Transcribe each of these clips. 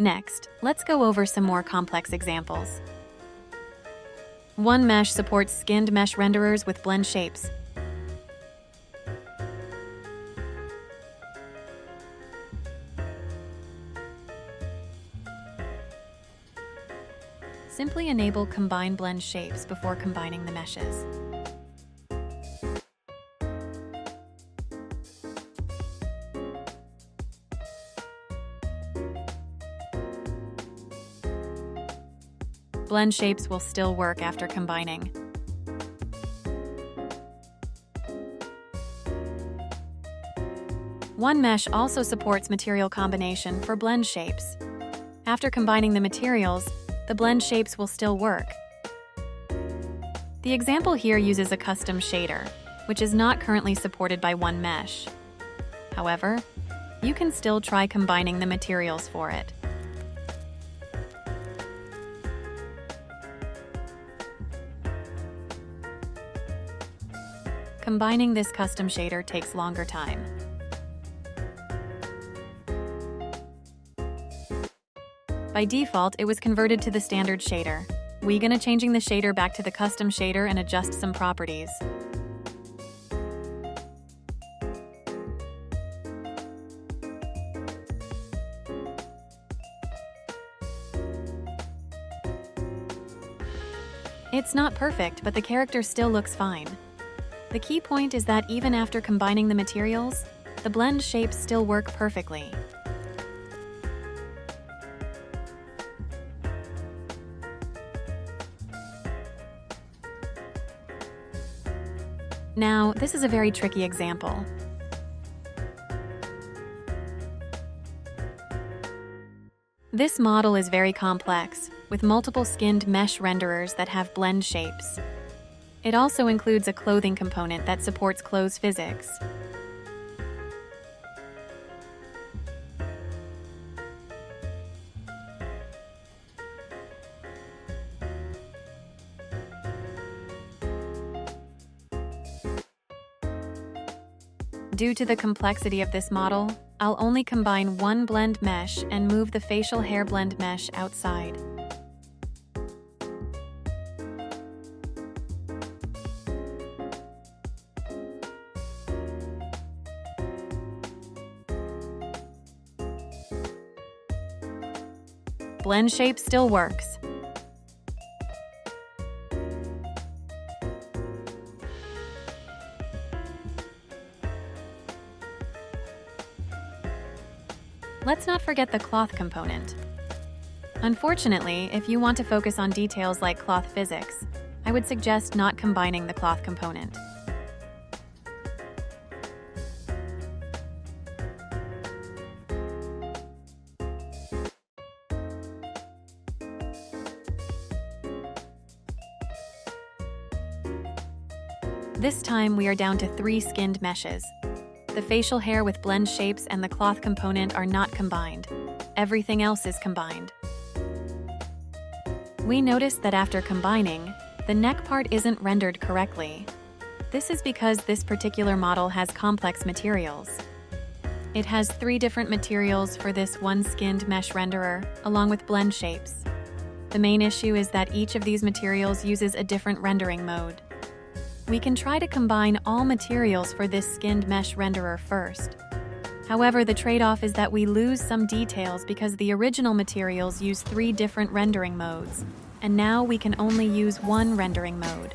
Next, let's go over some more complex examples. One mesh supports skinned mesh renderers with blend shapes. Simply enable Combine Blend Shapes before combining the meshes. Blend shapes will still work after combining. One mesh also supports material combination for blend shapes. After combining the materials, the blend shapes will still work. The example here uses a custom shader, which is not currently supported by one mesh. However, you can still try combining the materials for it. Combining this custom shader takes longer time. By default, it was converted to the standard shader. We're gonna changing the shader back to the custom shader and adjust some properties. It's not perfect, but the character still looks fine. The key point is that even after combining the materials, the blend shapes still work perfectly. Now, this is a very tricky example. This model is very complex, with multiple skinned mesh renderers that have blend shapes. It also includes a clothing component that supports clothes physics. Due to the complexity of this model, I'll only combine one blend mesh and move the facial hair blend mesh outside. Blend shape still works. Let's not forget the cloth component. Unfortunately, if you want to focus on details like cloth physics, I would suggest not combining the cloth component. This time we are down to 3 skinned meshes. The facial hair with blend shapes and the cloth component are not combined. Everything else is combined. We notice that after combining, the neck part isn't rendered correctly. This is because this particular model has complex materials. It has 3 different materials for this one skinned mesh renderer, along with blend shapes. The main issue is that each of these materials uses a different rendering mode. We can try to combine all materials for this skinned mesh renderer first. However, the trade-off is that we lose some details because the original materials use 3 different rendering modes, and now we can only use one rendering mode.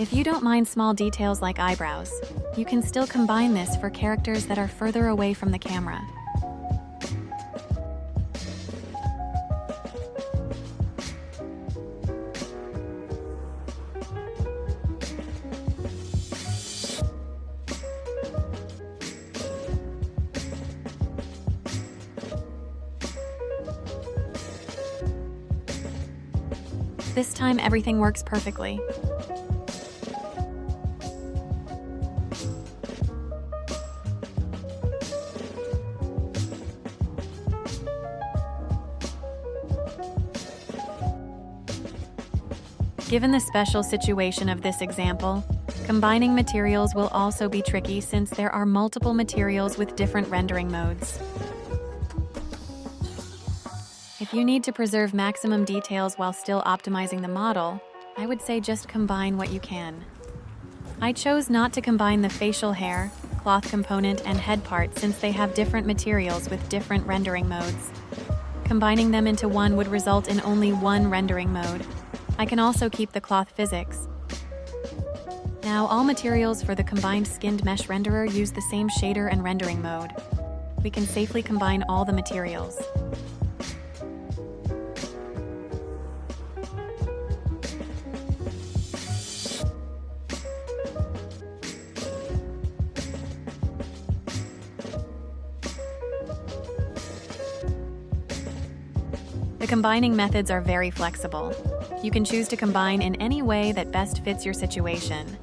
If you don't mind small details like eyebrows, you can still combine this for characters that are further away from the camera. This time, everything works perfectly. Given the special situation of this example, Combining materials will also be tricky since there are multiple materials with different rendering modes. If you need to preserve maximum details while still optimizing the model, I would say just combine what you can. I chose not to combine the facial hair, cloth component, and head part since they have different materials with different rendering modes. Combining them into one would result in only one rendering mode. I can also keep the cloth physics. Now, all materials for the combined skinned mesh renderer use the same shader and rendering mode. We can safely combine all the materials. The combining methods are very flexible. You can choose to combine in any way that best fits your situation.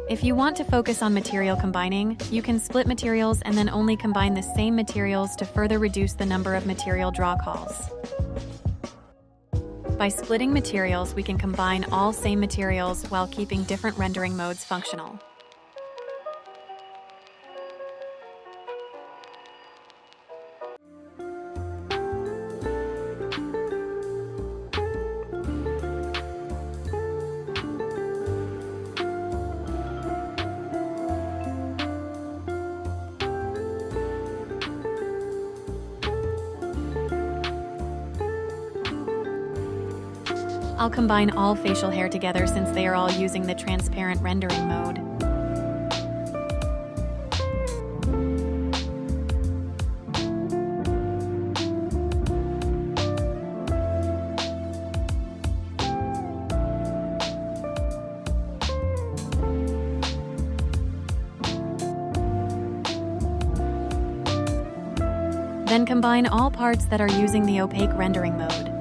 If you want to focus on material combining, you can split materials and then only combine the same materials to further reduce the number of material draw calls. By splitting materials, we can combine all same materials while keeping different rendering modes functional. I'll combine all facial hair together since they are all using the transparent rendering mode. Then combine all parts that are using the opaque rendering mode.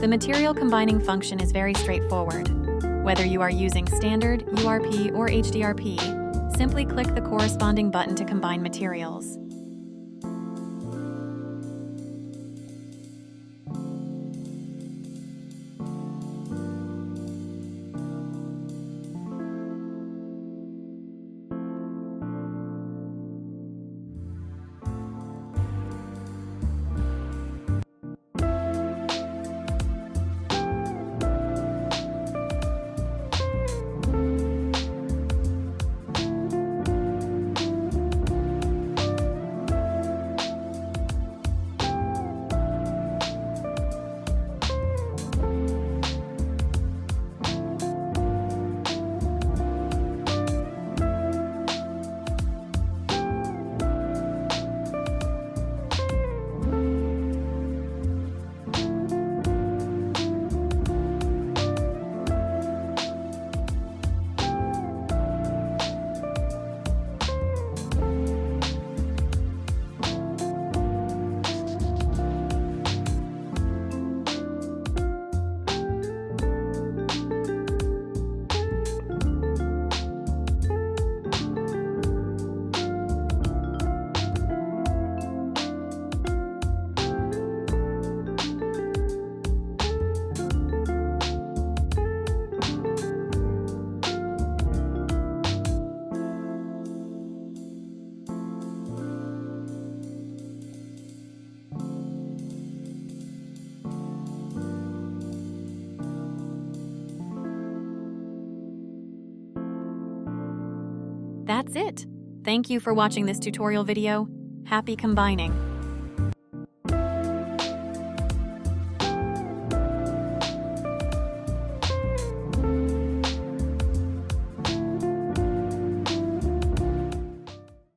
The material combining function is very straightforward. Whether you are using standard, URP, or HDRP, simply click the corresponding button to combine materials. That's it. Thank you for watching this tutorial video. Happy combining!